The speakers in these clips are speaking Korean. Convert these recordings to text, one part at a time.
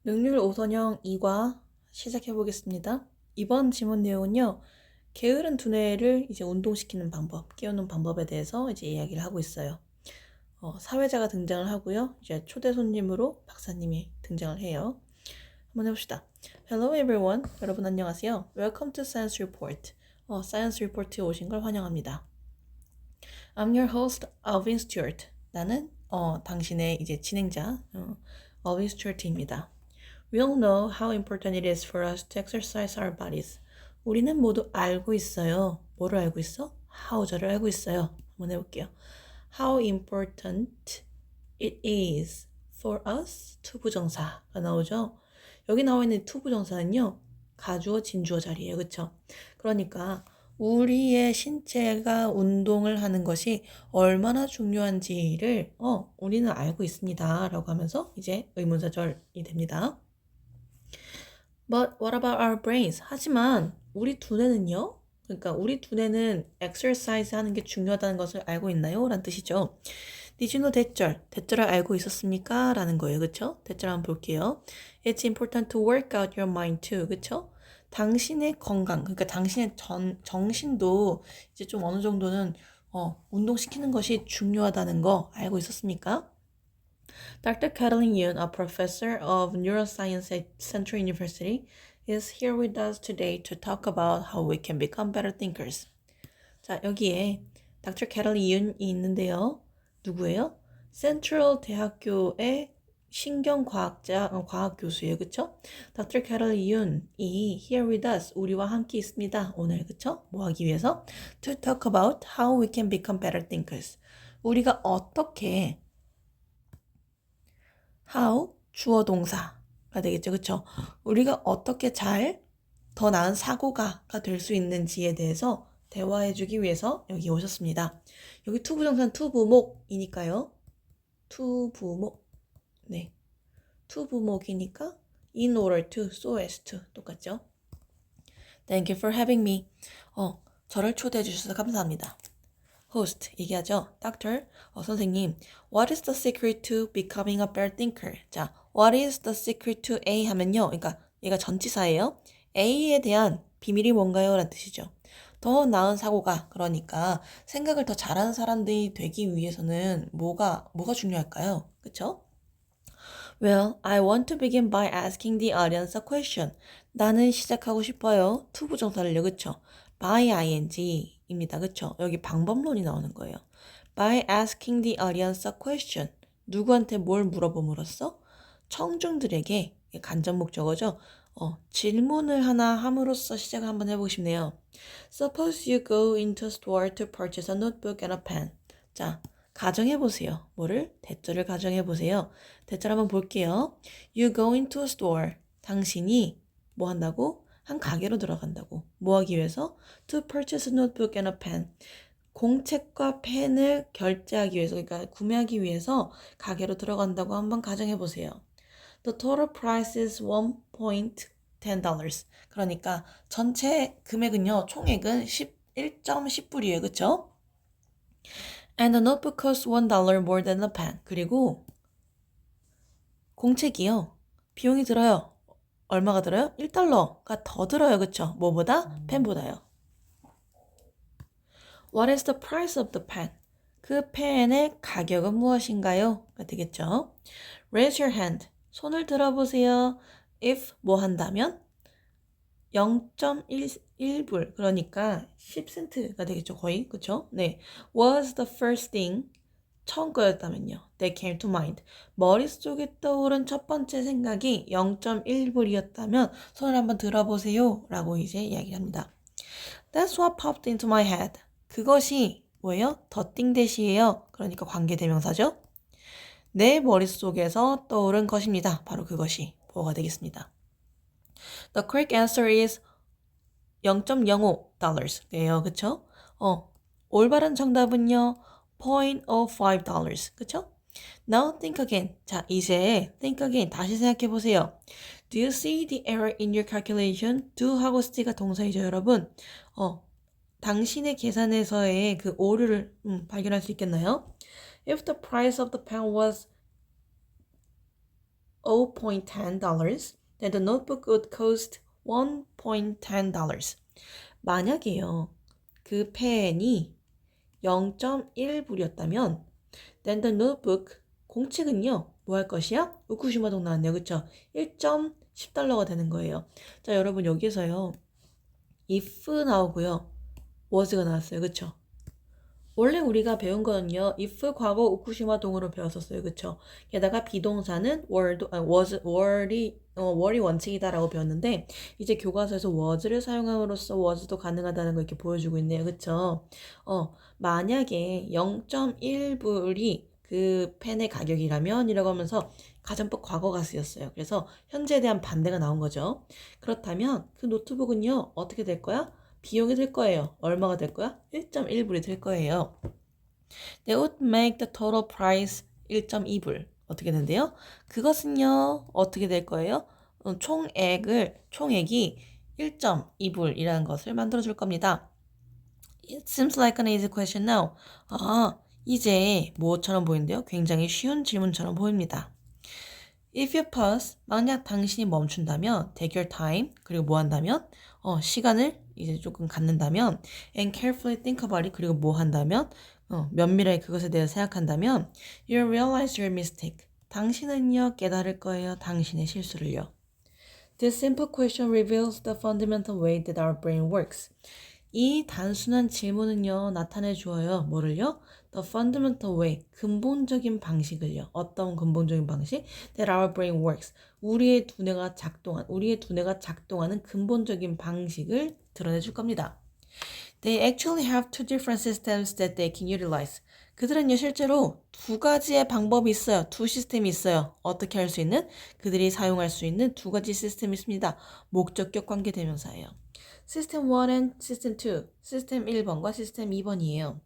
능률 5선형 2과 시작해 보겠습니다. 이번 지문 내용은요. 게으른 두뇌를 이제 운동시키는 방법, 깨우는 방법에 대해서 이제 이야기를 하고 있어요. 사회자가 등장을 하고요. 이제 초대 손님으로 박사님이 등장을 해요. 한번 해봅시다. Hello everyone. 여러분 안녕하세요. Welcome to Science Report. Science Report에 오신 걸 환영합니다. I'm your host, Alvin Stewart. 나는 당신의 이제 진행자, Alvin Stewart입니다. We all know how important it is for us to exercise our bodies. 우리는 모두 알고 있어요. 뭐를 알고 있어? how자를 알고 있어요. 한번 해볼게요. How important it is for us 투부정사가 나오죠. 여기 나와 있는 투부정사는요. 가주어, 진주어 자리예요. 그쵸? 그러니까 우리의 신체가 운동을 하는 것이 얼마나 중요한지를 우리는 알고 있습니다. 라고 하면서 이제 의문사절이 됩니다. But what about our brains? 하지만 우리 두뇌는요? 그러니까 우리 두뇌는 exercise 하는 게 중요하다는 것을 알고 있나요? 라는 뜻이죠. Did you know 대절을 알고 있었습니까? 라는 거예요. 그쵸? 대절 한번 볼게요. It's important to work out your mind too. 그쵸? 당신의 건강, 그러니까 당신의 정신도 이제 좀 어느 정도는 운동시키는 것이 중요하다는 거 알고 있었습니까? Dr. Kathleen Yoon, a professor of neuroscience at Central University, is here with us today to talk about how we can become better thinkers. 자, 여기에 Dr. Kathleen Yoon이 있는데요. 누구예요? Central 대학교의 과학 교수예요. 그쵸? Dr. Kathleen Yoon이 here with us, 우리와 함께 있습니다. 오늘, 그쵸? 뭐 하기 위해서? To talk about how we can become better thinkers. 우리가 어떻게 how 주어 동사가 되겠죠. 그쵸? 우리가 어떻게 더 나은 사고가가 될 수 있는지에 대해서 대화해주기 위해서 여기 오셨습니다. 여기 투부정사는 투부목이니까요. 투부목. 네. 투부목이니까 in order to, so as to 똑같죠? Thank you for having me. 저를 초대해 주셔서 감사합니다. host 얘기하죠. Doctor, 선생님, what is the secret to becoming a better thinker? 자, what is the secret to A 하면요. 그러니까 얘가 전치사예요. A에 대한 비밀이 뭔가요? 라는 뜻이죠. 더 나은 사고가, 그러니까 생각을 더 잘하는 사람들이 되기 위해서는 뭐가 중요할까요? 그쵸? Well, I want to begin by asking the audience a question. 나는 시작하고 싶어요. 투부정사를요. 그쵸? by ing입니다. 그쵸? 여기 방법론이 나오는 거예요. By asking the audience a question. 누구한테 뭘 물어봄으로써? 청중들에게, 간접 목적어죠. 질문을 하나 함으로써 시작을 한번 해보고 싶네요. Suppose you go into a store to purchase a notebook and a pen. 자, 가정해보세요. 뭐를? 대절을 가정해보세요. 대절 한번 볼게요. You go into a store. 당신이 뭐 한다고? 한 가게로 들어간다고. 뭐 하기 위해서? To purchase a notebook and a pen. 공책과 펜을 결제하기 위해서, 그러니까 구매하기 위해서 가게로 들어간다고 한번 가정해보세요. The total price is $1.10. 그러니까 전체 금액은요, 총액은 1.10불이에요. 그쵸? And the notebook costs $1 more than the pen. 그리고 공책이요. 비용이 들어요. 얼마가 들어요? 1달러가 더 들어요. 그쵸? 뭐보다? 펜보다요. What is the price of the pen? 그 펜의 가격은 무엇인가요? 가 되겠죠. Raise your hand. 손을 들어보세요. If 뭐 한다면? 0.1불 그러니까 10센트가 되겠죠. 거의. 그쵸? 네. Was the first thing 처음 거였다면요. That came to mind. 머릿속에 떠오른 첫 번째 생각이 0.1불이었다면 손을 한번 들어보세요. 라고 이제 이야기를 합니다. That's what popped into my head. 그것이 뭐예요? 더띵 대시예요. 그러니까 관계대명사죠. 내 머릿속에서 떠오른 것입니다. 바로 그것이 뭐가 되겠습니다. The correct answer is 0.05달러예요. 그쵸? 올바른 정답은요. $0.05. 그쵸? Now think again. 자, 이제 think again. 다시 생각해 보세요. Do you see the error in your calculation? do 하고 see가 동사이죠, 여러분. 당신의 계산에서의 그 오류를 발견할 수 있겠나요? If the price of the pen was $0.10, then the notebook would cost $1.10. 만약에요, 그 펜이 0.1불이었다면 then the notebook, 공책은요, 뭐 할 것이야? 우쿠시마동 나왔네요. 그쵸? 1.10달러가 되는 거예요. 자, 여러분 여기서요. if 나오고요. was가 나왔어요. 그쵸? 원래 우리가 배운 거는요. if 과거 우쿠시마동으로 배웠었어요. 그쵸? 게다가 비동사는 were이 원칙이다라고 배웠는데 이제 교과서에서 was를 사용함으로써 was도 가능하다는 거 이렇게 보여주고 있네요. 그쵸? 만약에 0.1불이 그 펜의 가격이라면 이라고 하면서 가정법 과거가 쓰였어요. 그래서 현재에 대한 반대가 나온 거죠. 그렇다면 그 노트북은요. 어떻게 될 거야? 비용이 될 거예요. 얼마가 될 거야? 1.1불이 될 거예요. They would make the total price 1.2불. 어떻게 되는데요? 그것은요. 어떻게 될 거예요? 총액이 1.2불이라는 것을 만들어 줄 겁니다. It seems like an easy question now. 이제 뭐처럼 보이는데요? 굉장히 쉬운 질문처럼 보입니다. If you pause, 만약 당신이 멈춘다면, take your time, 그리고 뭐 한다면, 시간을 이제 조금 갖는다면, and carefully think about it, 그리고 뭐 한다면, 면밀하게 그것에 대해서 생각한다면, you'll realize your mistake. 당신은요, 깨달을 거예요. 당신의 실수를요. This simple question reveals the fundamental way that our brain works. 이 단순한 질문은요, 나타내 주어요. 뭐를요? The fundamental way, 근본적인 방식을요. 어떤 근본적인 방식? That our brain works. 우리의 두뇌가 작동하는 근본적인 방식을 드러내 줄 겁니다. They actually have two different systems that they can utilize. 그들은요, 실제로 두 가지의 방법이 있어요. 두 시스템이 있어요. 어떻게 할 수 있는? 그들이 사용할 수 있는 두 가지 시스템이 있습니다. 목적격 관계대명사예요. 시스템 1 and 시스템 2. 시스템 1번과 시스템 2번이에요.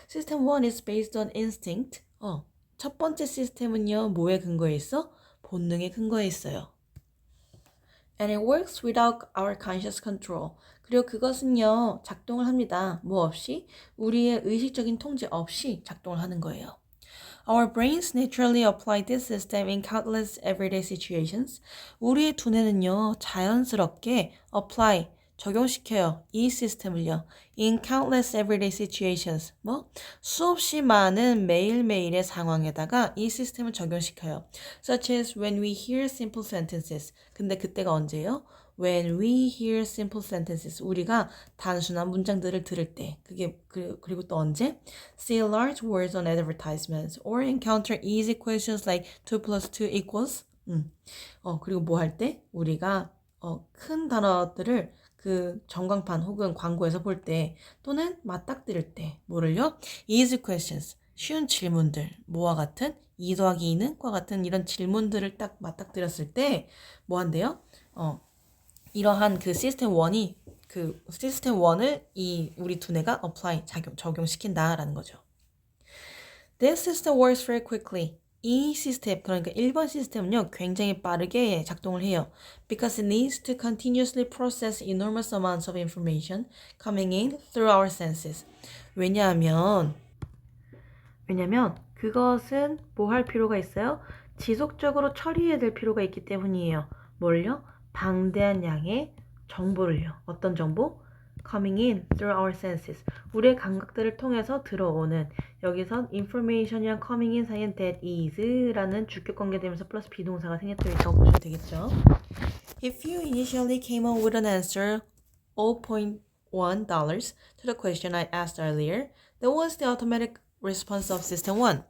시스템 1 is based on instinct. 첫 번째 시스템은요, 뭐에 근거해 있어? 본능에 근거해 있어요. And it works without our conscious control. 그리고 그것은요, 작동을 합니다. 뭐 없이? 우리의 의식적인 통제 없이 작동을 하는 거예요. Our brains naturally apply this system in countless everyday situations. 우리의 두뇌는요, 자연스럽게 apply, 적용시켜요. 이 시스템을요. In countless everyday situations. 수없이 많은 매일매일의 상황에다가 이 시스템을 적용시켜요. Such as when we hear simple sentences. 근데 그때가 언제예요? When we hear simple sentences. 우리가 단순한 문장들을 들을 때. 그리고 또 언제? See large words on advertisements or encounter easy questions like 2 plus 2 equals. 그리고 뭐 할 때? 우리가 큰 단어들을 그 전광판 혹은 광고에서 볼 때 또는 맞닥뜨릴 때 뭐를요? Easy questions, 쉬운 질문들, 뭐와 같은 2 더하기 2는 과 같은 이런 질문들을 딱 맞닥뜨렸을 때 뭐 한대요? 이러한 그 시스템 1이 그 시스템 1을 이 우리 두뇌가 apply, 적용시킨다라는 거죠. This system works very quickly. 이 시스템, 그러니까 1번 시스템은요, 굉장히 빠르게 작동을 해요. Because it needs to continuously process enormous amounts of information coming in through our senses. 왜냐하면 그것은 뭐 할 필요가 있어요? 지속적으로 처리해야 될 필요가 있기 때문이에요. 뭘요? 방대한 양의 정보를요. 어떤 정보? Coming in through our senses. 우리의 감각들을 통해서 들어오는, 여기선 information이랑 coming in 사이엔 that is라는 주격 관계되면서 플러스 비동사가 생략되어 있다고 보시면 되겠죠. If you initially came up with an answer $0.1 to the question I asked earlier, that was the automatic response of system 1.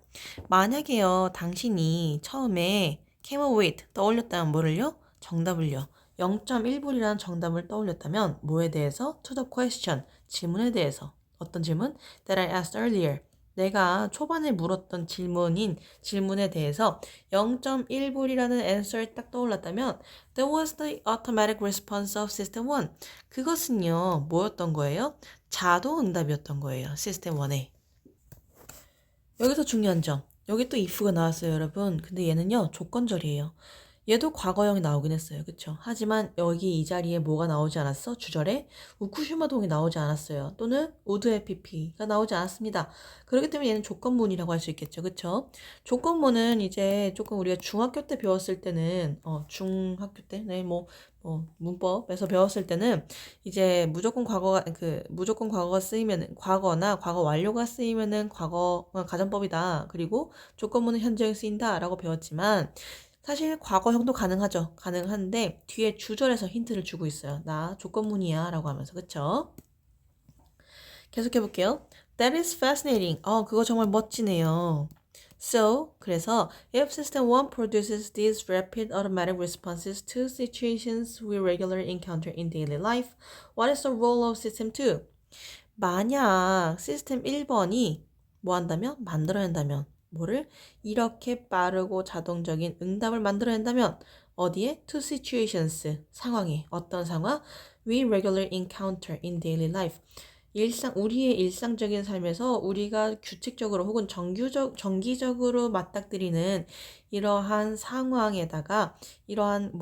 만약에요, 당신이 처음에 came up with, 떠올렸다면 뭐를요? 정답을요. 0.1불이라는 정답을 떠올렸다면 뭐에 대해서? To the question, 질문에 대해서. 어떤 질문? That I asked earlier. 내가 초반에 물었던 질문에 대해서 0.1불이라는 answer를 딱 떠올랐다면 That was the automatic response of system 1. 그것은요, 뭐였던 거예요? 자동 응답이었던 거예요. 시스템 1에. 여기서 중요한 점. 여기 또 if가 나왔어요, 여러분. 근데 얘는요, 조건절이에요. 얘도 과거형이 나오긴 했어요. 그쵸? 하지만 여기 이 자리에 뭐가 나오지 않았어? 주절에 우쿠시마 동이 나오지 않았어요. 또는 우드 에피피가 나오지 않았습니다. 그렇기 때문에 얘는 조건문이라고 할 수 있겠죠. 그쵸? 조건문은 이제 조금 우리가 중학교 때 배웠을 때는 중학교 때? 네, 문법에서 배웠을 때는 이제 무조건 과거가 쓰이면은 과거나 과거 완료가 쓰이면은 과거 가정법이다. 그리고 조건문은 현재형 쓰인다라고 배웠지만 사실 과거형도 가능하죠. 가능한데 뒤에 주절에서 힌트를 주고 있어요. 나 조건문이야 라고 하면서. 그쵸? 계속해 볼게요. That is fascinating. 그거 정말 멋지네요. So, 그래서 if system 1 produces these rapid automatic responses to situations we regularly encounter in daily life, what is the role of system 2? 만약 시스템 1번이 뭐 한다면? 만들어낸다면 뭐를? 이렇게 빠르고 자동적인 응답을 만들어낸다면 어디에? To situations, 상황에. 어떤 상황? We regularly encounter in daily life. 우리의 일상적인 삶에서 우리가 규칙적으로 혹은 정기적으로 맞닥뜨리는 이러한 상황에다가 이러한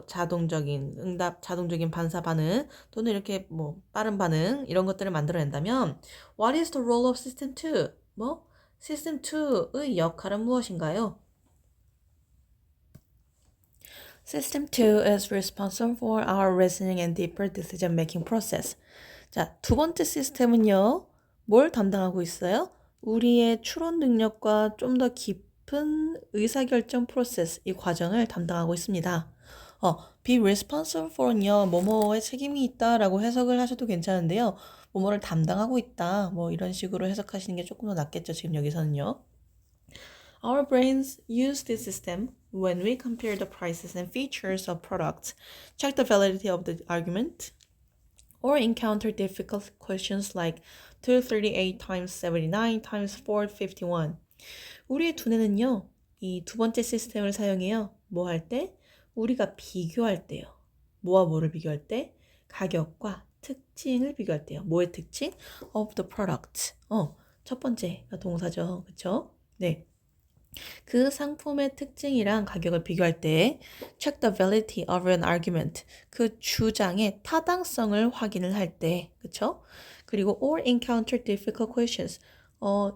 자동적인 응답, 자동적인 반사 반응 또는 이렇게 빠른 반응 이런 것들을 만들어낸다면 What is the role of System 2? System 2의 역할은 무엇인가요? System 2 is responsible for our reasoning and deeper decision-making process. 자, 두 번째 시스템은요. 뭘 담당하고 있어요? 우리의 추론 능력과 좀 더 깊은 의사결정 프로세스, 이 과정을 담당하고 있습니다. be responsible for는요. 뭐뭐에 책임이 있다라고 해석을 하셔도 괜찮은데요. 뭐뭐를 담당하고 있다. 이런 식으로 해석하시는 게 조금 더 낫겠죠. 지금 여기서는요. Our brains use this system when we compare the prices and features of products, check the validity of the argument, or encounter difficult questions like 238 times 79 times 451. 우리의 두뇌는요, 이 두 번째 시스템을 사용해요. 뭐 할 때? 우리가 비교할 때요. 뭐와 뭐를 비교할 때? 가격과 특징을 비교할 때요. 뭐의 특징? Of the product. 첫 번째가 동사죠. 그쵸? 네. 그 상품의 특징이랑 가격을 비교할 때 check the validity of an argument. 그 주장의 타당성을 확인을 할 때, 그쵸? 그리고 or encounter difficult questions.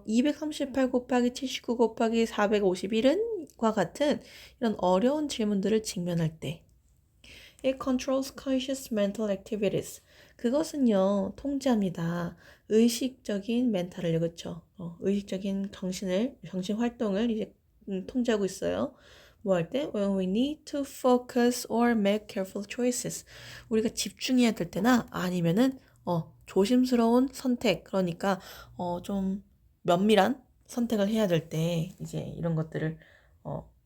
238 곱하기 79 곱하기 451은과 같은 이런 어려운 질문들을 직면할 때. It controls conscious mental activities. 그것은요, 통제합니다. 의식적인 멘탈을, 그렇죠? 의식적인 정신 활동을 이제 통제하고 있어요. 뭐 할 때? When we need to focus or make careful choices. 우리가 집중해야 될 때나 아니면은 조심스러운 선택, 그러니까 좀 면밀한 선택을 해야 될 때 이제 이런 것들을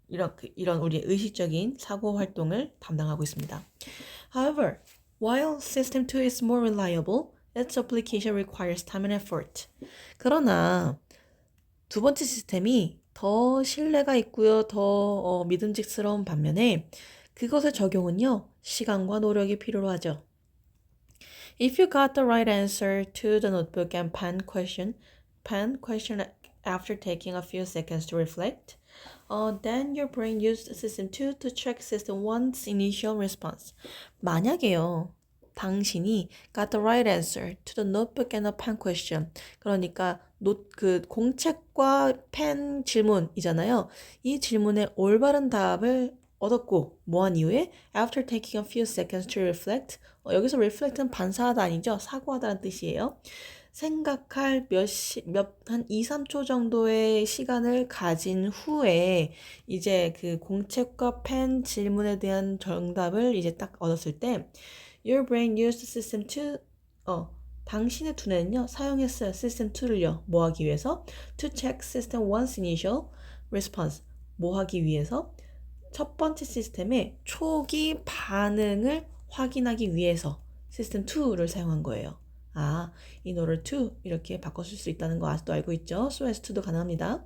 이런 우리의 의식적인 사고 활동을 담당하고 있습니다. However, while System 2 is more reliable, its application requires time and effort. 그러나 두 번째 시스템이 더 신뢰가 있고요, 더 믿음직스러운 반면에 그것의 적용은요, 시간과 노력이 필요로 하죠. If you got the right answer to the notebook and pen question after taking a few seconds to reflect, then your brain used System 2 to check System 1's initial response. 만약에요, 당신이 got the right answer to the notebook and a pen question. 그러니까 공책과 펜 질문이잖아요. 이 질문에 올바른 답을 얻었고 뭐한 이후에 after taking a few seconds to reflect. 여기서 reflect는 반사하다 아니죠? 사고하다는 뜻이에요. 생각할 한 2, 3초 정도의 시간을 가진 후에 이제 그 공책과 펜 질문에 대한 정답을 이제 딱 얻었을 때 Your brain used system 2 당신의 두뇌는요 사용했어요. system 2를요. 뭐 하기 위해서? To check system 1's initial response. 뭐 하기 위해서? 첫 번째 시스템의 초기 반응을 확인하기 위해서 system 2를 사용한 거예요. in order to 이렇게 바꿔쓸 수 있다는 거 아직도 알고 있죠? so as to도 가능합니다.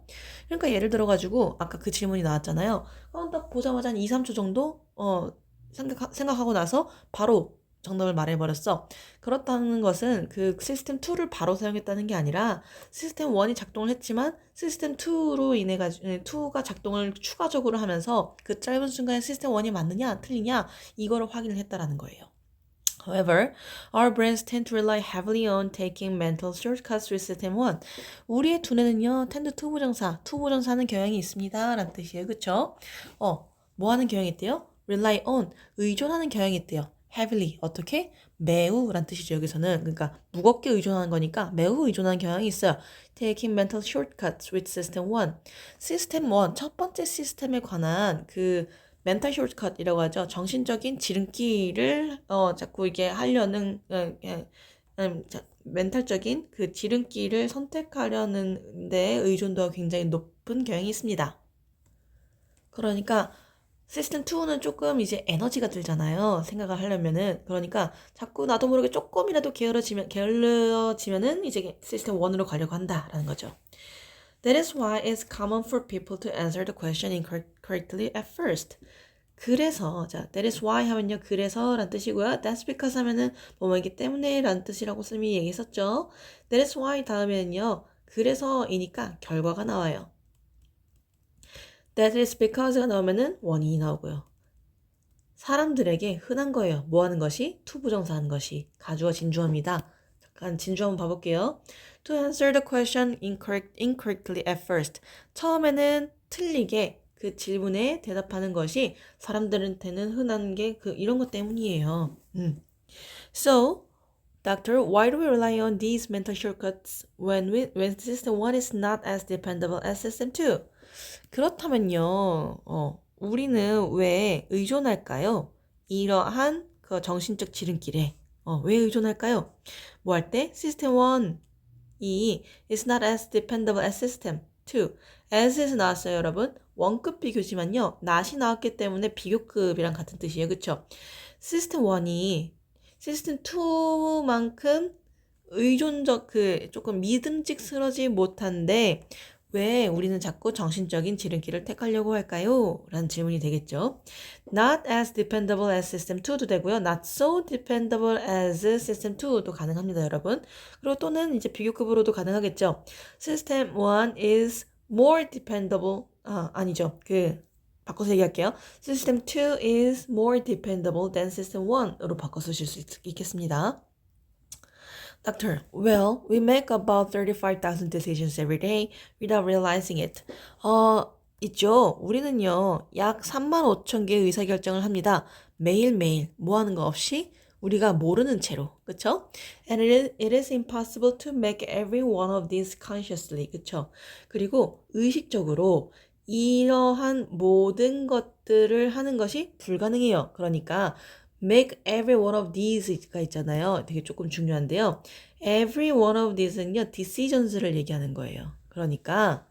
그러니까 예를 들어가지고 아까 그 질문이 나왔잖아요. 딱 보자마자 한 2, 3초 정도 생각하고 나서 바로 정답을 말해버렸어. 그렇다는 것은 그 시스템 2를 바로 사용했다는 게 아니라 시스템 1이 작동을 했지만 시스템 2로 인해 가지고 2가 작동을 추가적으로 하면서 그 짧은 순간에 시스템 1이 맞느냐 틀리냐 이거를 확인을 했다라는 거예요. However, our brains tend to rely heavily on taking mental shortcuts with system 1. 우리의 두뇌는요, tend 투부정사는 경향이 있습니다. 라는 뜻이에요. 그쵸? 뭐 하는 경향이 있대요? rely on, 의존하는 경향이 있대요. heavily, 어떻게? 매우 라는 뜻이죠. 여기서는. 그러니까 무겁게 의존하는 거니까 매우 의존하는 경향이 있어요. Taking mental shortcuts with system 1. 시스템 1, 첫 번째 시스템에 관한 그 멘탈 숏컷이라고 하죠. 정신적인 지름길을 자꾸 이게 하려는 멘탈적인 그 지름길을 선택하려는 데 의존도가 굉장히 높은 경향이 있습니다. 그러니까 시스템 2는 조금 이제 에너지가 들잖아요. 생각을 하려면은. 그러니까 자꾸 나도 모르게 조금이라도 게을러지면은 이제 시스템 1으로 가려고 한다라는 거죠. That is why it's common for people to answer the question incorrectly at first. 그래서, 자, that is why 하면요, 그래서 라는 뜻이고요. That's because 하면은 뭐뭐이기 때문에 라는 뜻이라고 쌤이 얘기했었죠. That is why 다음에는요, 그래서이니까 결과가 나와요. That is because가 나오면은 원인이 나오고요. 사람들에게 흔한 거예요. 뭐 하는 것이? 투부정사 하는 것이. 가주어 진주어입니다. 잠깐 진주 한번 봐볼게요. To answer the question incorrectly at first. 처음에는 틀리게 그 질문에 대답하는 것이 사람들한테는 흔한 게 이런 것 때문이에요. So, Doctor, why do we rely on these mental shortcuts when system 1 is not as dependable as system 2? 그렇다면요, 우리는 왜 의존할까요? 이러한 그 정신적 지름길에 왜 의존할까요? 뭐 할 때? 시스템 1이 is not as dependable as system 2. as에서 나왔어요, 여러분. 원급 비교지만요. not이 나왔기 때문에 비교급이랑 같은 뜻이에요. 그쵸? 시스템 1이 시스템 2만큼 의존적 조금 믿음직스러지 못한데 왜 우리는 자꾸 정신적인 지름길을 택하려고 할까요? 라는 질문이 되겠죠. Not as dependable as system 2도 되고요. Not so dependable as system 2도 가능합니다, 여러분. 그리고 또는 이제 비교급으로도 가능하겠죠. System 1 is more dependable. 아니죠. 바꿔서 얘기할게요. System 2 is more dependable than System 1으로 바꿔 쓰실 수 있겠습니다. Doctor, well, we make about 35,000 decisions every day without realizing it. 있죠. 우리는요, 약 35,000개의 의사결정을 합니다. 매일매일 뭐 하는 거 없이 우리가 모르는 채로. 그쵸? And it is impossible to make every one of these consciously. 그쵸? 그리고 의식적으로 이러한 모든 것들을 하는 것이 불가능해요. 그러니까 make every one of these가 있잖아요. 되게 조금 중요한데요. every one of these는요, decisions를 얘기하는 거예요. 그러니까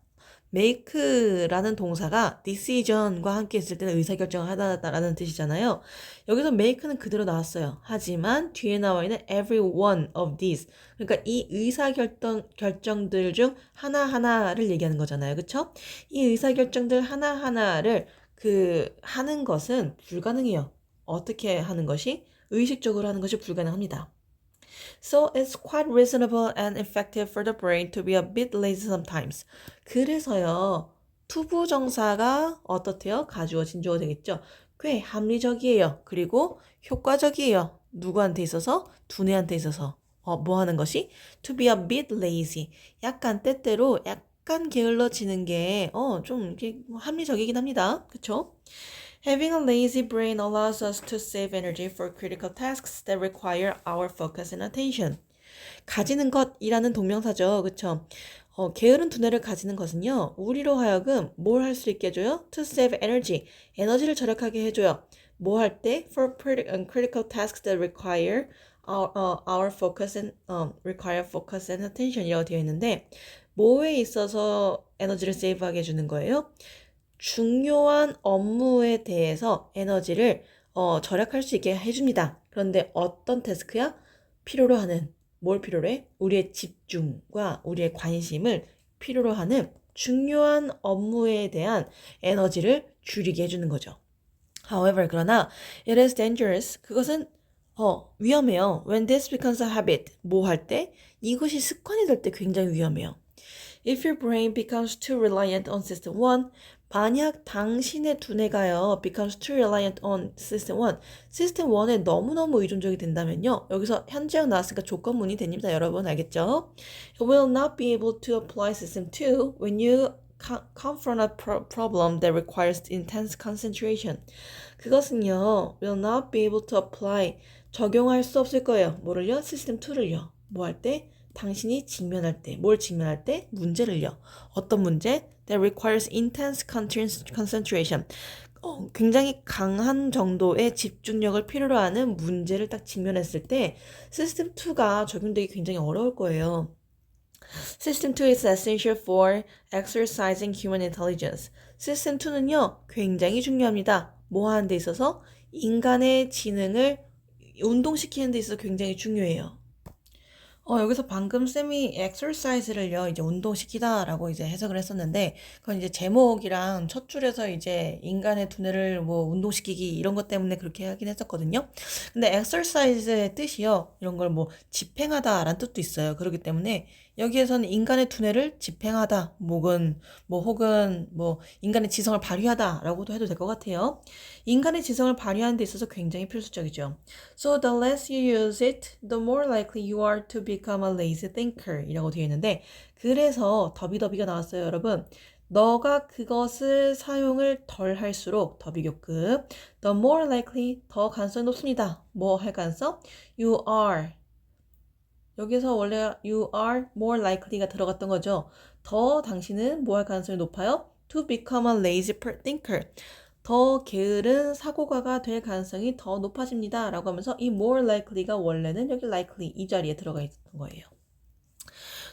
make라는 동사가 decision과 함께 있을 때는 의사결정을 하다라는 뜻이잖아요. 여기서 make는 그대로 나왔어요. 하지만 뒤에 나와 있는 every one of these. 그러니까 이 의사결정들 중 하나하나를 얘기하는 거잖아요. 그쵸? 이 의사결정들 하나하나를 하는 것은 불가능해요. 어떻게 하는 것이? 의식적으로 하는 것이 불가능합니다. So it's quite reasonable and effective for the brain to be a bit lazy sometimes. 그래서요, 투부정사가 어떻대요? 가주어, 진주어 되겠죠? 꽤 합리적이에요. 그리고 효과적이에요. 누구한테 있어서? 두뇌한테 있어서. 뭐 하는 것이? To be a bit lazy. 약간 때때로 약간 게을러지는 게, 좀 이렇게 합리적이긴 합니다. 그쵸? Having a lazy brain allows us to save energy for critical tasks that require our focus and attention. 가지는 것이라는 동명사죠. 그쵸? 게으른 두뇌를 가지는 것은요. 우리로 하여금 뭘 할 수 있게 해줘요? To save energy. 에너지를 절약하게 해줘요. 뭐 할 때? For critical tasks that require our focus and attention 이라고 되어 있는데 뭐에 있어서 에너지를 세이브하게 해주는 거예요? 중요한 업무에 대해서 에너지를 절약할 수 있게 해줍니다. 그런데 어떤 태스크야? 필요로 하는, 뭘 필요로 해? 우리의 집중과 우리의 관심을 필요로 하는 중요한 업무에 대한 에너지를 줄이게 해주는 거죠. However, 그러나 it is dangerous. 그것은 위험해요. When this becomes a habit, 뭐 할 때? 이것이 습관이 될 때 굉장히 위험해요. If your brain becomes too reliant on system 1, 만약 당신의 두뇌가요, becomes too reliant on system 1, 시스템 1에 너무너무 의존적이 된다면요. 여기서 현재형 나왔으니까 조건문이 됩니다. 여러분 알겠죠? You will not be able to apply system 2 when you confront a problem that requires intense concentration. 그것은요, will not be able to apply, 적용할 수 없을 거예요. 뭐를요? 시스템 2를요. 뭐 할 때? 당신이 직면할 때, 뭘 직면할 때? 문제를요. 어떤 문제? That requires intense concentration. 굉장히 강한 정도의 집중력을 필요로 하는 문제를 딱 직면했을 때 시스템 2가 적용되기 굉장히 어려울 거예요. System 2 is essential for exercising human intelligence. 시스템 2는요, 굉장히 중요합니다. 뭐 하는 데 있어서? 인간의 지능을 운동시키는 데 있어서 굉장히 중요해요. 여기서 방금 쌤이 exercise를요, 이제 운동시키다라고 이제 해석을 했었는데, 그건 이제 제목이랑 첫 줄에서 이제 인간의 두뇌를 뭐 운동시키기 이런 것 때문에 그렇게 하긴 했었거든요. 근데 exercise의 뜻이요, 이런 걸 뭐 집행하다라는 뜻도 있어요. 그렇기 때문에 여기에서는 인간의 두뇌를 집행하다, 혹은 인간의 지성을 발휘하다라고도 해도 될 것 같아요. 인간의 지성을 발휘하는 데 있어서 굉장히 필수적이죠. So the less you use it, the more likely you are to become a lazy thinker 이라고 되어 있는데, 그래서 더비더비가 나왔어요, 여러분. 너가 그것을 사용을 덜 할수록, 더비교급, the more likely, 더 가능성이 높습니다. 뭐 할 가능성? You are. 여기서 원래 you are more likely가 들어갔던 거죠. 더 당신은 뭐 할 가능성이 높아요? To become a lazy thinker. 더 게으른 사고가가 될 가능성이 더 높아집니다. 라고 하면서 이 more likely가 원래는 여기 likely 이 자리에 들어가 있던 거예요.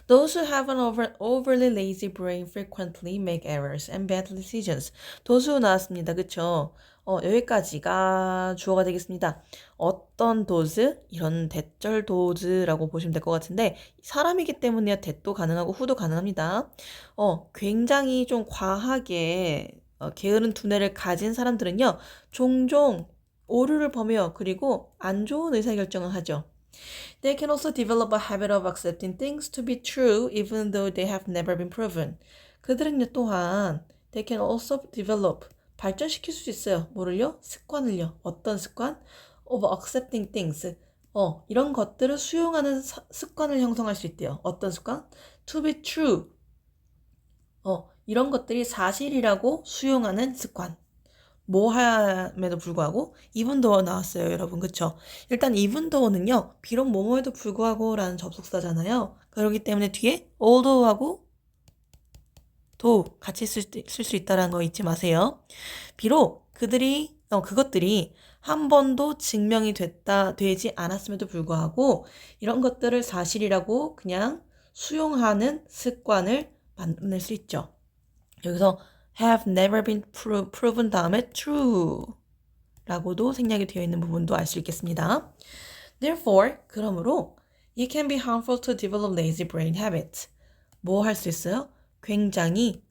Those who have an overly lazy brain frequently make errors and bad decisions. those who 나왔습니다. 그쵸? 여기까지가 주어가 되겠습니다. 어떤 those? 이런 대절 those라고 보시면 될 것 같은데, 사람이기 때문에 that도 가능하고 who도 가능합니다. 굉장히 좀 과하게 게으른 두뇌를 가진 사람들은요, 종종 오류를 범해요. 그리고 안 좋은 의사결정을 하죠. They can also develop a habit of accepting things to be true even though they have never been proven. 그들은요 또한 they can also develop, 발전시킬 수 있어요. 뭐를요? 습관을요. 어떤 습관? of accepting things. 이런 것들을 수용하는 습관을 형성할 수 있대요. 어떤 습관? to be true. 이런 것들이 사실이라고 수용하는 습관. 뭐 함에도 불구하고 even though 나왔어요, 여러분. 그쵸? 일단 even though는요, 비록 뭐뭐에도 불구하고 라는 접속사잖아요. 그렇기 때문에 뒤에 although하고 though 같이 쓸 수 있다는 거 잊지 마세요. 비록 그것들이 한 번도 증명이 되지 않았음에도 불구하고 이런 것들을 사실이라고 그냥 수용하는 습관을 만들 수 있죠. 여기서 have never been proven 다음에 true 라고도 생략이 되어 있는 부분도 알 수 있겠습니다. Therefore, 그러므로 it can be harmful to develop lazy brain habits. 뭐 할 수 있어요? 굉장히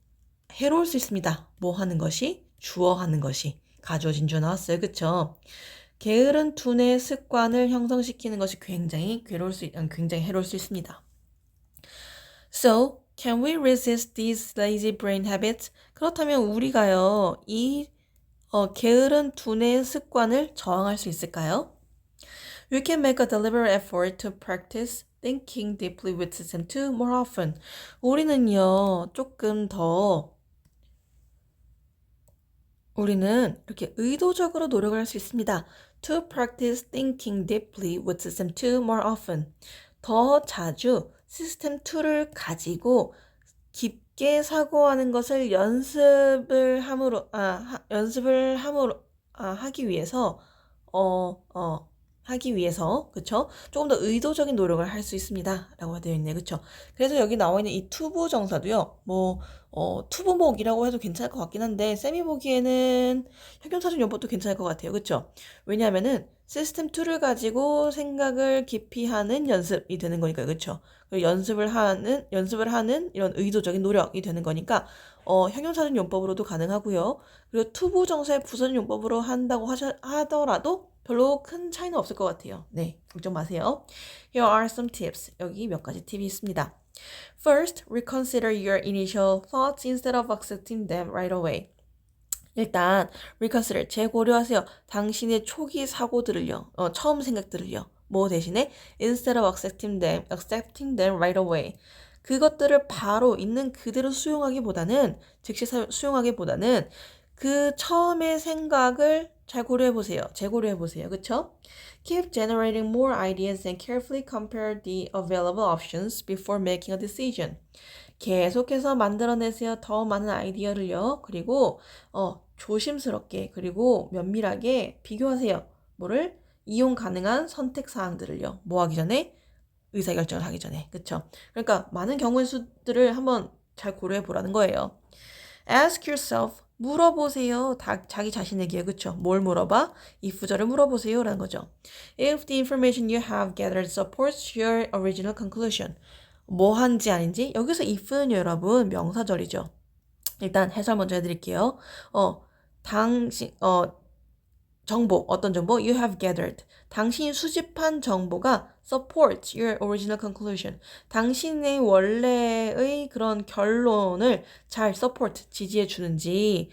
해로울 수 있습니다. 뭐 하는 것이? 주어 하는 것이. 가져진 주 나왔어요. 그쵸? 게으른 두뇌 습관을 형성시키는 것이 굉장히 해로울 수 있습니다. So, can we resist these lazy brain habits? 그렇다면 우리가요, 이 게으른 두뇌 습관을 저항할 수 있을까요? We can make a deliberate effort to practice thinking deeply with system 2 more often. 우리는 이렇게 의도적으로 노력을 할 수 있습니다. To practice thinking deeply with system 2 more often. 더 자주 시스템 2를 가지고 깊게 사고하는 것을 하기 위해서, 그쵸? 조금 더 의도적인 노력을 할 수 있습니다. 라고 되어 있네요. 그쵸? 그래서 여기 나와 있는 이 투부 정사도요, 투부목이라고 해도 괜찮을 것 같긴 한데 쌤이 보기에는 형용사적 용법도 괜찮을 것 같아요. 그쵸? 왜냐하면은 시스템 2를 가지고 생각을 깊이 하는 연습이 되는 거니까요. 그쵸? 그리고 연습을 하는 이런 의도적인 노력이 되는 거니까 형용사적 용법으로도 가능하고요. 그리고 투부정사의 부사적 용법으로 한다고 하더라도 별로 큰 차이는 없을 것 같아요. 네, 걱정 마세요. Here are some tips. 여기 몇 가지 팁이 있습니다. First, reconsider your initial thoughts instead of accepting them right away. 일단 reconsider, 재고려하세요. 당신의 초기 사고들을요. 처음 생각들을요. 뭐 대신에 instead of accepting them right away. 그것들을 바로 있는 그대로 수용하기보다는 즉시 수용하기보다는 그 처음의 생각을 잘 고려해 보세요. 재고려해 보세요. 그쵸? Keep generating more ideas and carefully compare the available options before making a decision. 계속해서 만들어내세요. 더 많은 아이디어를요. 그리고 조심스럽게 그리고 면밀하게 비교하세요. 뭐를? 이용 가능한 선택 사항들을요. 뭐 하기 전에? 의사결정을 하기 전에. 그쵸? 그러니까 많은 경우의 수들을 한번 잘 고려해 보라는 거예요. Ask yourself. 물어보세요. 자기 자신에게. 그쵸? 뭘 물어봐? if절을 물어보세요. 라는 거죠. If the information you have gathered supports your original conclusion. 뭐 한지 아닌지? 여기서 if는 여러분 명사절이죠. 일단 해설 먼저 해드릴게요. 정보, 어떤 정보? You have gathered. 당신이 수집한 정보가 support your original conclusion. 당신의 원래의 그런 결론을 잘 support, 지지해 주는지,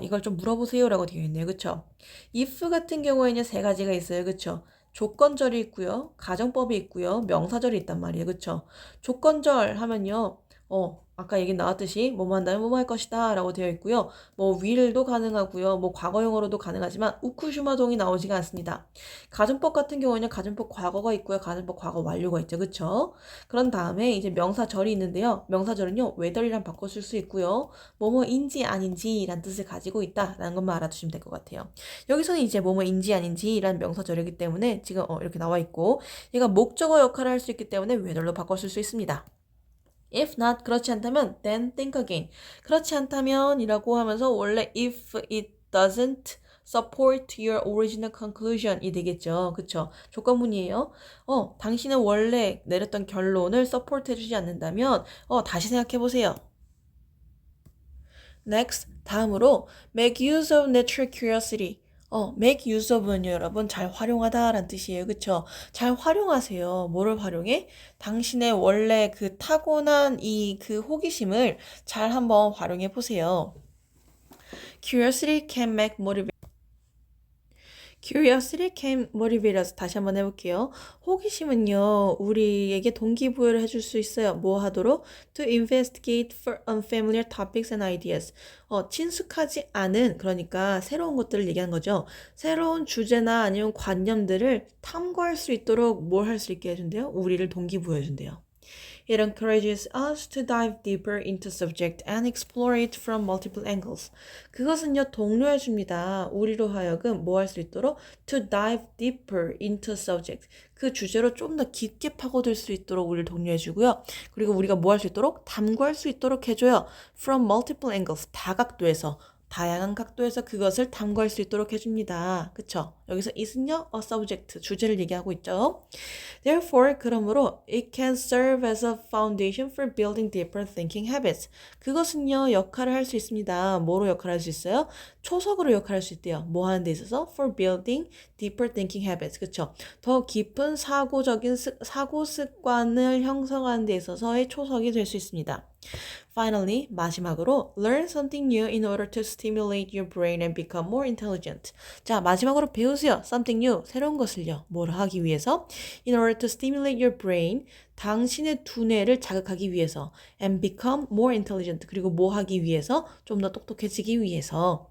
이걸 좀 물어보세요. 라고 되어 있네요. 그쵸? if 같은 경우에는 세 가지가 있어요. 그쵸? 조건절이 있고요. 가정법이 있고요. 명사절이 있단 말이에요. 그쵸? 조건절 하면요. 아까 얘기 나왔듯이 뭐뭐 한다면 뭐뭐 할 것이다 라고 되어 있고요. 뭐 will도 가능하고요. 뭐 과거형으로도 가능하지만 우쿠슈마동이 나오지가 않습니다. 가정법 같은 경우에는 가정법 과거가 있고요. 가정법 과거 완료가 있죠. 그쵸? 그런 다음에 이제 명사절이 있는데요. 명사절은요. whether이랑 바꿔 쓸 수 있고요. 뭐뭐인지 아닌지 라는 뜻을 가지고 있다 라는 것만 알아두시면 될 것 같아요. 여기서는 이제 뭐뭐인지 아닌지 라는 명사절이기 때문에 지금 이렇게 나와 있고 얘가 목적어 역할을 할 수 있기 때문에 whether로 바꿔 쓸 수 있습니다. If not, 그렇지 않다면 then think again. 그렇지 않다면 이라고 하면서 원래 if it doesn't support your original conclusion 이 되겠죠. 그쵸? 조건문이에요. 당신은 원래 내렸던 결론을 support 해주지 않는다면 다시 생각해 보세요. Next, 다음으로 make use of natural curiosity. make use of는요, 여러분, 잘 활용하다라는 뜻이에요. 그쵸? 잘 활용하세요. 뭐를 활용해? 당신의 원래 그 타고난 그 호기심을 잘 한번 활용해 보세요. Curiosity can motivate us. 다시 한번 해볼게요. 호기심은요, 우리에게 동기부여를 해줄 수 있어요. 뭐 하도록? To investigate for unfamiliar topics and ideas. 친숙하지 않은, 그러니까 새로운 것들을 얘기하는 거죠. 새로운 주제나 아니면 관념들을 탐구할 수 있도록 뭘 할 수 있게 해준대요? 우리를 동기부여해준대요. It encourages us to dive deeper into subject and explore it from multiple angles. 그것은요, 독려해 줍니다. 우리로 하여금 뭐 할 수 있도록 to dive deeper into subject. 그 주제로 좀 더 깊게 파고들 수 있도록 우리를 독려해 주고요. 그리고 우리가 뭐 할 수 있도록 탐구할 수 있도록 해줘요. From multiple angles. 다각도에서. 다양한 각도에서 그것을 탐구할 수 있도록 해줍니다. 그쵸? 여기서 it은요, a subject, 주제를 얘기하고 있죠. Therefore, 그러므로 it can serve as a foundation for building deeper thinking habits. 그것은요, 역할을 할 수 있습니다. 뭐로 역할을 할 수 있어요? 초석으로 역할을 할 수 있대요. 뭐 하는 데 있어서? For building deeper thinking habits. 그쵸? 더 깊은 사고 습관을 형성하는 데 있어서의 초석이 될 수 있습니다. Finally, 마지막으로 learn something new in order to stimulate your brain and become more intelligent. 자, 마지막으로 배우세요. something new, 새로운 것을요. 뭘 하기 위해서? In order to stimulate your brain, 당신의 두뇌를 자극하기 위해서 and become more intelligent, 그리고 뭐 하기 위해서? 좀 더 똑똑해지기 위해서.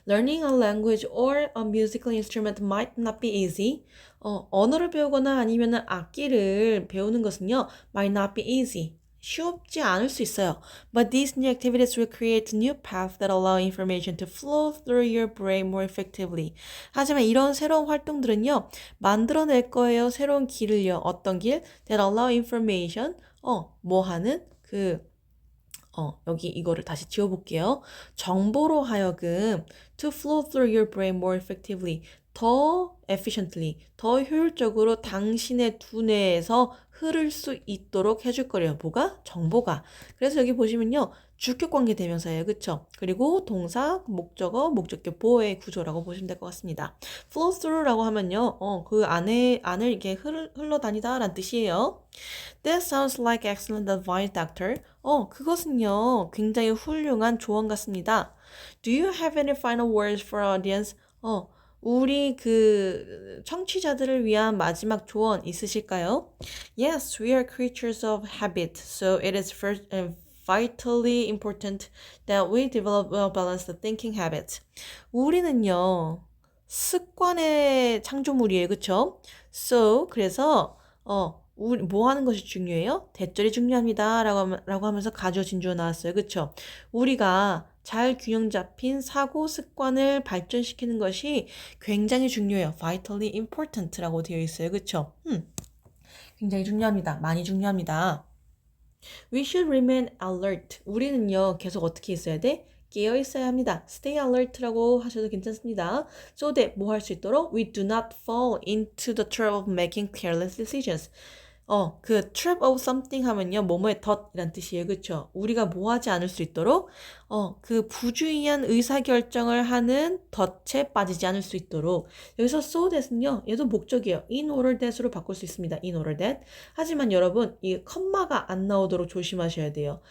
Learning a language or a musical instrument might not be easy. 언어를 배우거나 아니면 악기를 배우는 것은요, might not be easy. 쉽지 않을 수 있어요. But these new activities will create new paths that allow information to flow through your brain more effectively. 하지만 이런 새로운 활동들은요, 만들어낼 거예요. 새로운 길을요. 어떤 길? That allow information, 뭐 하는? 여기 이거를 다시 지워볼게요. 정보로 하여금 to flow through your brain more effectively, 더 efficiently, 더 효율적으로 당신의 두뇌에서 흐를 수 있도록 해줄 거래요. 뭐가? 정보가. 그래서 여기 보시면요. 주격 관계 대명사예요. 그쵸? 그리고 동사, 목적어, 목적격 보호의 구조라고 보시면 될 것 같습니다. flow through라고 하면요. 그 안을 이렇게 흘러다니다 라는 뜻이에요. That sounds like excellent advice, doctor. 그것은요. 굉장히 훌륭한 조언 같습니다. Do you have any final words for our audience? 우리 그 청취자들을 위한 마지막 조언 있으실까요? Yes, we are creatures of habit, so it is vitally important that we develop well-balanced thinking habits. 우리는요, 습관의 창조물이에요, 그쵸? So, 그래서, 우리 뭐 하는 것이 중요해요? 대절이 중요합니다. 라고 하면서 가주어 진주어 나왔어요. 그쵸? 우리가 잘 균형 잡힌 사고 습관을 발전시키는 것이 굉장히 중요해요. vitally important라고 되어 있어요. 그쵸? 굉장히 중요합니다. 많이 중요합니다. We should remain alert. 우리는요, 계속 어떻게 있어야 돼? 깨어 있어야 합니다. Stay alert라고 하셔도 괜찮습니다. So that 뭐 할 수 있도록 we do not fall into the trap of making careless decisions. 그 trap of something 하면요, 뭐뭐의 덫이란 뜻이에요. 그쵸? 우리가 뭐 하지 않을 수 있도록, 그 부주의한 의사결정을 하는 덫에 빠지지 않을 수 있도록. 여기서 so that은요, 얘도 목적이에요. in order that으로 바꿀 수 있습니다. in order that. 하지만 여러분, 이 컴마가 안 나오도록 조심하셔야 돼요.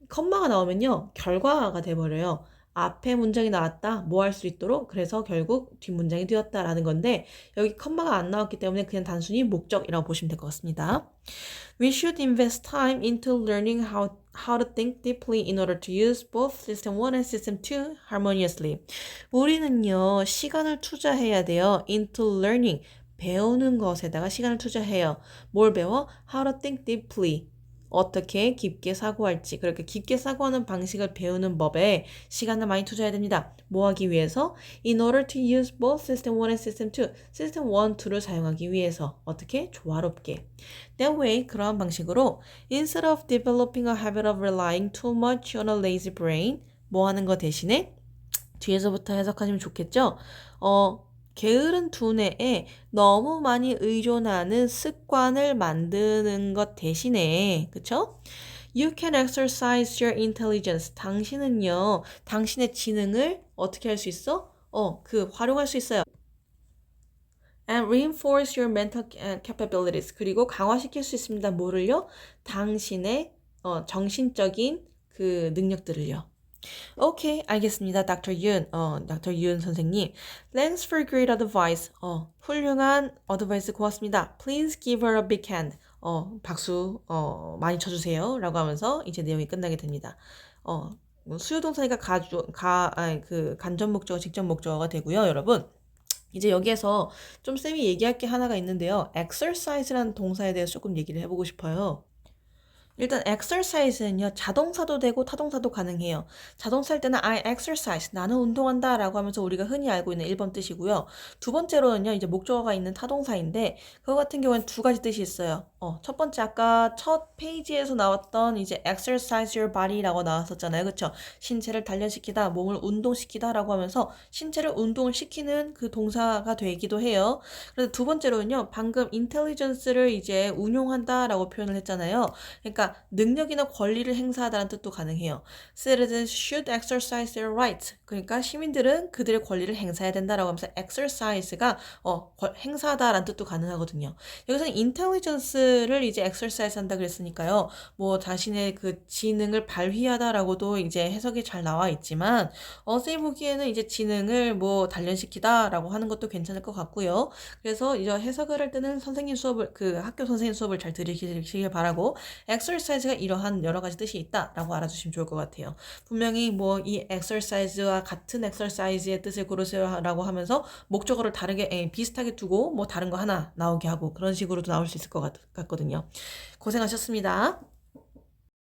컴마가 나오면요, 결과가 돼버려요. 앞에 문장이 나왔다, 뭐 할 수 있도록, 그래서 결국 뒷문장이 되었다라는 건데, 여기 컴마가 안 나왔기 때문에 그냥 단순히 목적이라고 보시면 될 것 같습니다. We should invest time into learning how to think deeply in order to use both System 1 and System 2 harmoniously. 우리는요, 시간을 투자해야 돼요. into learning, 배우는 것에다가 시간을 투자해요. 뭘 배워? How to think deeply. 어떻게 깊게 사고할지, 그렇게 깊게 사고하는 방식을 배우는 법에 시간을 많이 투자해야 됩니다. 뭐 하기 위해서? In order to use both System 1 and System 2, System 1, 2를 사용하기 위해서 어떻게? 조화롭게. That way, 그러한 방식으로 instead of developing a habit of relying too much on a lazy brain, 뭐 하는 거 대신에 뒤에서부터 해석하시면 좋겠죠? 게으른 두뇌에 너무 많이 의존하는 습관을 만드는 것 대신에, 그쵸? You can exercise your intelligence. 당신은요, 당신의 지능을 어떻게 할 수 있어? 활용할 수 있어요. And reinforce your mental capabilities. 그리고 강화시킬 수 있습니다. 뭐를요? 당신의 정신적인 그 능력들을요. 오케이, 알겠습니다. Dr. Yoon 선생님. Thanks for great advice. 훌륭한 어드바이스 고맙습니다. Please give her a big hand. 박수, 많이 쳐주세요. 라고 하면서 이제 내용이 끝나게 됩니다. 수요동사니까 간접 목적어, 직접 목적어가 되고요, 여러분. 이제 여기에서 좀 쌤이 얘기할 게 하나가 있는데요. exercise라는 동사에 대해서 조금 얘기를 해보고 싶어요. 일단 exercise는요, 자동사도 되고 타동사도 가능해요. 자동사 할 때는 I exercise, 나는 운동한다 라고 하면서 우리가 흔히 알고 있는 1번 뜻이고요. 두 번째로는요, 이제 목적어가 있는 타동사인데 그거 같은 경우에는 두 가지 뜻이 있어요. 첫 번째 아까 첫 페이지에서 나왔던 이제 exercise your body라고 나왔었잖아요. 그쵸? 신체를 단련시키다, 몸을 운동시키다 라고 하면서 신체를 운동을 시키는 그 동사가 되기도 해요. 그래서 두 번째로는요, 방금 intelligence를 이제 운용한다 라고 표현을 했잖아요. 그러니까 능력이나 권리를 행사하다는 뜻도 가능해요. Citizens should exercise their rights. 그러니까 시민들은 그들의 권리를 행사해야 된다라고 하면서 exercise가 행사하다라는 뜻도 가능하거든요. 여기서는 intelligence를 이제 exercise 한다 그랬으니까요. 뭐 자신의 그 지능을 발휘하다라고도 이제 해석이 잘 나와 있지만 쌤이 보기에는 이제 지능을 뭐 단련시키다라고 하는 것도 괜찮을 것 같고요. 그래서 이제 해석을 할 때는 선생님 수업을 그 학교 선생님 수업을 잘 들으시길 바라고 exercise가 이러한 여러 가지 뜻이 있다라고 알아주시면 좋을 것 같아요. 분명히 뭐 이 exercise와 같은 exercise의 뜻을 고르세요라고 하면서 목적어를 다르게 비슷하게 두고 뭐 다른 거 하나 나오게 하고 그런 식으로도 나올 수 있을 것 같거든요. 고생하셨습니다.